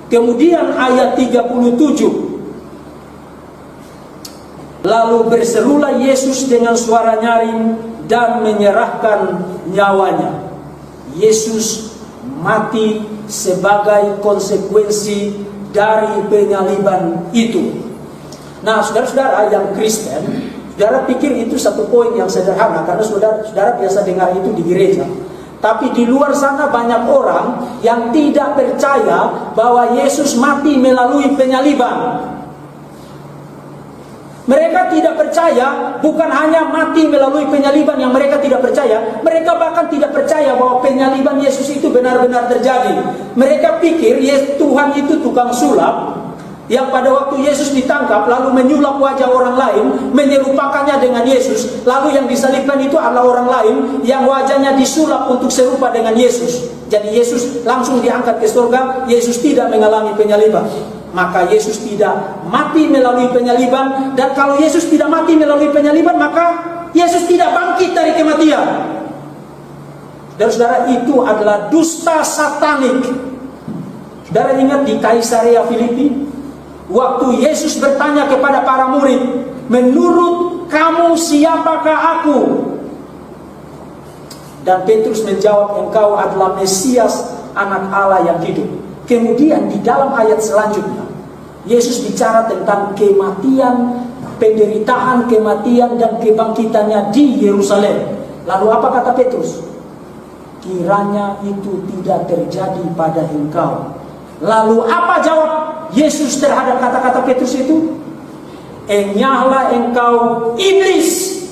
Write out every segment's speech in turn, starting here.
Kemudian ayat 37. Lalu berserulah Yesus dengan suara nyaring dan menyerahkan nyawanya. Yesus mati sebagai konsekuensi dari penyaliban itu. Nah, saudara-saudara yang Kristen, saudara pikir itu satu poin yang sederhana karena saudara biasa dengar itu di gereja. Tapi di luar sana banyak orang yang tidak percaya bahwa Yesus mati melalui penyaliban. Mereka tidak percaya, bukan hanya mati melalui penyaliban yang mereka tidak percaya, mereka bahkan tidak percaya bahwa penyaliban Yesus itu benar-benar terjadi. Mereka pikir Tuhan itu tukang sulap, yang pada waktu Yesus ditangkap lalu menyulap wajah orang lain, menyerupakannya dengan Yesus, lalu yang disalibkan itu adalah orang lain yang wajahnya disulap untuk serupa dengan Yesus. Jadi Yesus langsung diangkat ke surga, Yesus tidak mengalami penyaliban. Maka Yesus tidak mati melalui penyaliban. Dan kalau Yesus tidak mati melalui penyaliban, maka Yesus tidak bangkit dari kematian. Dan saudara, itu adalah dusta satanik. Saudara ingat di Kaisarea Filipi, waktu Yesus bertanya kepada para murid, menurut kamu siapakah aku? Dan Petrus menjawab, engkau adalah Mesias, anak Allah yang hidup. Kemudian di dalam ayat selanjutnya, Yesus bicara tentang kematian, penderitaan, kematian, dan kebangkitannya di Yerusalem. Lalu apa kata Petrus? Kiranya itu tidak terjadi pada engkau. Lalu apa jawab Yesus terhadap kata-kata Petrus itu? Enyahlah engkau iblis,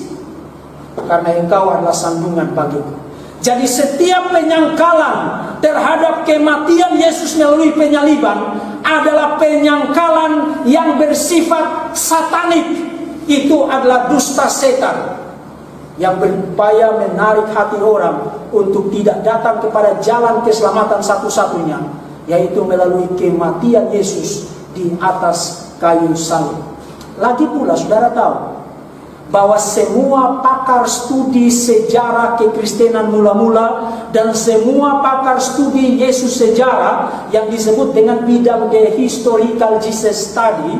karena engkau adalah sandungan bagiku. Jadi setiap penyangkalan terhadap kematian Yesus melalui penyaliban adalah penyangkalan yang bersifat satanik. Itu adalah dusta setan yang berupaya menarik hati orang untuk tidak datang kepada jalan keselamatan satu-satunya, yaitu melalui kematian Yesus di atas kayu salib. Lagi pula saudara tahu bahwa semua pakar studi sejarah kekristenan mula-mula dan semua pakar studi Yesus sejarah yang disebut dengan bidang The Historical Jesus Study,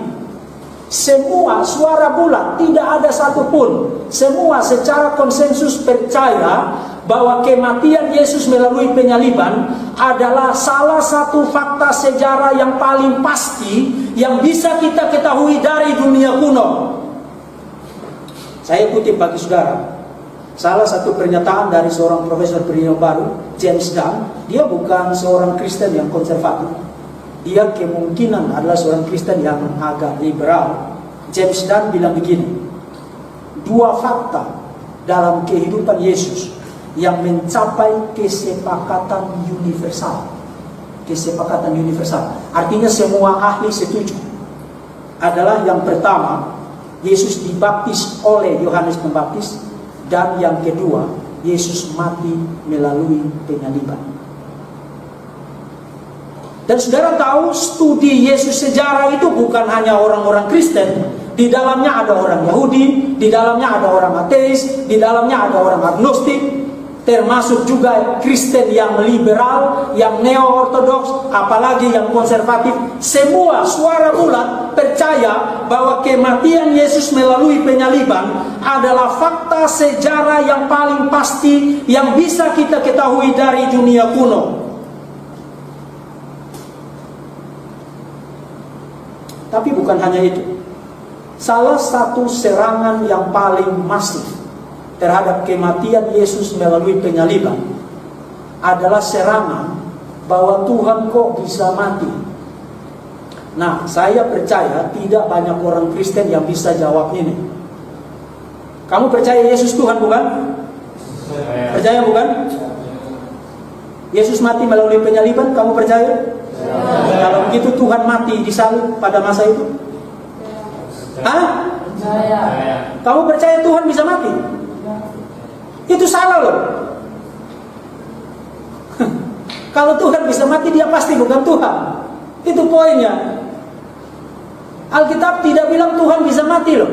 semua suara bulat, tidak ada satupun, semua secara konsensus percaya bahwa kematian Yesus melalui penyaliban adalah salah satu fakta sejarah yang paling pasti yang bisa kita ketahui dari dunia kuno. Saya kutip bagi saudara, salah satu pernyataan dari seorang profesor periode baru, James Dunn. Dia bukan seorang Kristen yang konservatif. Dia kemungkinan adalah seorang Kristen yang agak liberal. James Dunn bilang begini, dua fakta dalam kehidupan Yesus yang mencapai kesepakatan universal. Kesepakatan universal, artinya semua ahli setuju, adalah yang pertama, Yesus dibaptis oleh Yohanes Pembaptis, dan yang kedua, Yesus mati melalui penyaliban. Dan saudara tahu, studi Yesus sejarah itu bukan hanya orang-orang Kristen. Di dalamnya ada orang Yahudi, di dalamnya ada orang ateis, di dalamnya ada orang agnostik, termasuk juga Kristen yang liberal, yang neo-ortodoks, apalagi yang konservatif. Semua suara bulat percaya bahwa kematian Yesus melalui penyaliban adalah fakta sejarah yang paling pasti yang bisa kita ketahui dari dunia kuno. Tapi bukan hanya itu. Salah satu serangan yang paling masif terhadap kematian Yesus melalui penyaliban adalah serangan bahwa Tuhan kok bisa mati. Nah, saya percaya tidak banyak orang Kristen yang bisa jawab ini. Kamu percaya Yesus Tuhan bukan? Percaya bukan? Yesus mati melalui penyaliban, kamu percaya? Kalau begitu Tuhan mati di salib pada masa itu? Hah? Kamu percaya Tuhan bisa mati? Itu salah loh. Kalau Tuhan bisa mati, dia pasti bukan Tuhan. Itu poinnya. Alkitab tidak bilang Tuhan bisa mati loh.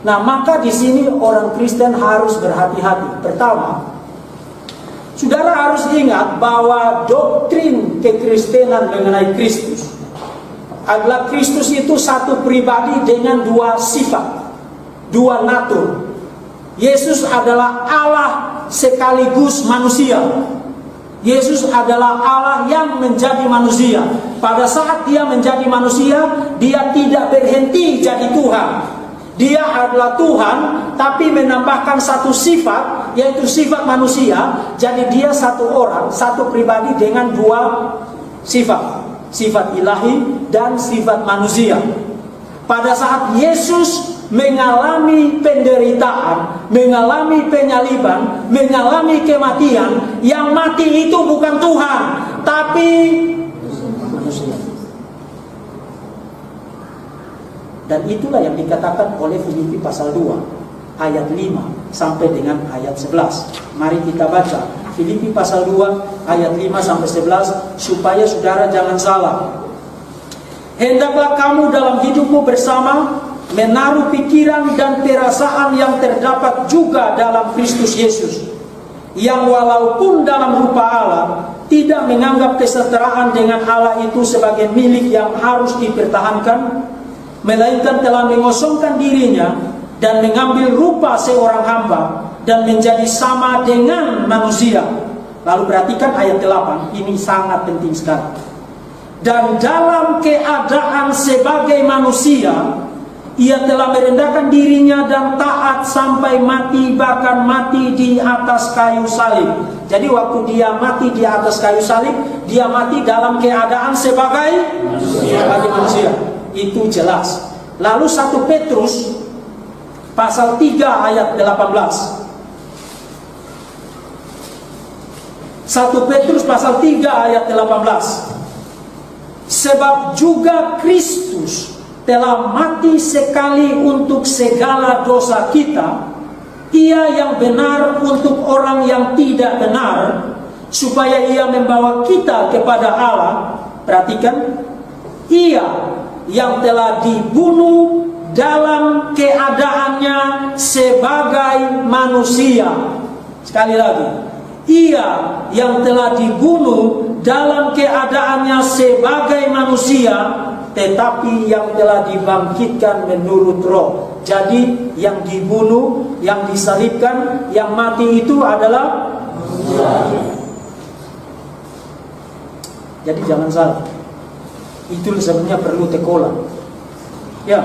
Nah, maka di sini orang Kristen harus berhati-hati. Pertama, Saudara harus ingat bahwa doktrin kekristenan mengenai Kristus adalah Kristus itu satu pribadi dengan dua sifat, dua natur. Yesus adalah Allah sekaligus manusia. Yesus adalah Allah yang menjadi manusia. Pada saat dia menjadi manusia, dia tidak berhenti jadi Tuhan. Dia adalah Tuhan, tapi menambahkan satu sifat, yaitu sifat manusia. Jadi dia satu orang, satu pribadi dengan dua sifat. Sifat ilahi dan sifat manusia. Pada saat Yesus mengalami penderitaan, mengalami penyaliban, mengalami kematian, yang mati itu bukan Tuhan, tapi manusia. Dan itulah yang dikatakan oleh Filipi pasal 2 ayat 5 sampai dengan ayat 11. Mari kita baca Filipi pasal 2 ayat 5 sampai 11 supaya saudara jangan salah. Hendaklah kamu dalam hidupmu bersama menaruh pikiran dan perasaan yang terdapat juga dalam Kristus Yesus, yang walaupun dalam rupa Allah tidak menganggap kesetaraan dengan Allah itu sebagai milik yang harus dipertahankan, melainkan telah mengosongkan dirinya dan mengambil rupa seorang hamba dan menjadi sama dengan manusia. Lalu perhatikan ayat 8, ini sangat penting sekali. Dan dalam keadaan sebagai manusia, ia telah merendahkan dirinya dan taat sampai mati, bahkan mati di atas kayu salib. Jadi waktu dia mati di atas kayu salib, dia mati dalam keadaan sebagai manusia. Itu jelas. Lalu 1 Petrus pasal 3 ayat 18. 1 Petrus pasal 3 ayat 18. Sebab juga Kristus telah mati sekali untuk segala dosa kita, ia yang benar untuk orang yang tidak benar, supaya ia membawa kita kepada Allah. Perhatikan, ia yang telah dibunuh dalam keadaannya sebagai manusia. Sekali lagi, ia yang telah dibunuh dalam keadaannya sebagai manusia, tetapi yang telah dibangkitkan menurut roh. Jadi yang dibunuh, yang disalibkan, yang mati itu adalah manusia. Jadi jangan salah. Itu sebenarnya perlu tekolan. Ya.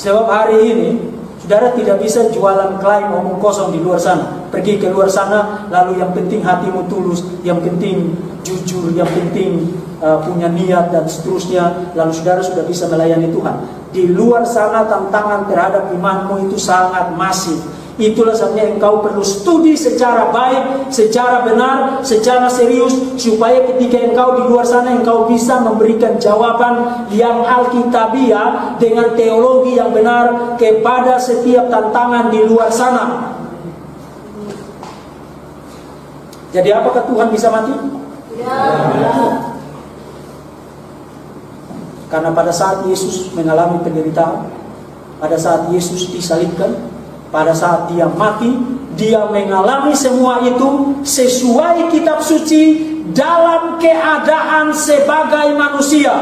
Sebab hari ini saudara tidak bisa jualan klaim omong kosong di luar sana. Pergi ke luar sana, lalu yang penting hatimu tulus, yang penting jujur, yang penting punya niat dan seterusnya, lalu saudara sudah bisa melayani Tuhan. Di luar sana tantangan terhadap imanmu itu sangat masif. Itulah sebabnya engkau perlu studi secara baik, secara benar, secara serius, supaya ketika engkau di luar sana engkau bisa memberikan jawaban yang alkitabiah dengan teologi yang benar kepada setiap tantangan di luar sana. Jadi apakah Tuhan bisa mati? Ya. Karena pada saat Yesus mengalami penderitaan, pada saat Yesus disalibkan, pada saat dia mati, dia mengalami semua itu sesuai kitab suci dalam keadaan sebagai manusia.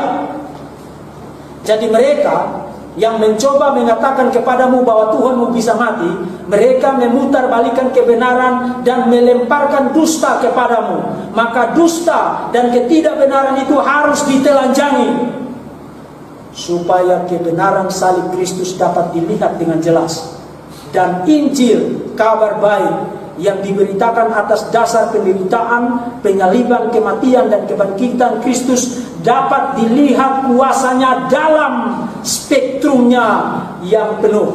Jadi mereka yang mencoba mengatakan kepadamu bahwa Tuhanmu bisa mati, mereka memutarbalikkan kebenaran dan melemparkan dusta kepadamu. Maka dusta dan ketidakbenaran itu harus ditelanjangi, supaya kebenaran salib Kristus dapat dilihat dengan jelas. Dan Injil, kabar baik yang diberitakan atas dasar penderitaan, penyaliban, kematian, dan kebangkitan Kristus dapat dilihat kuasanya dalam spektrumnya yang penuh.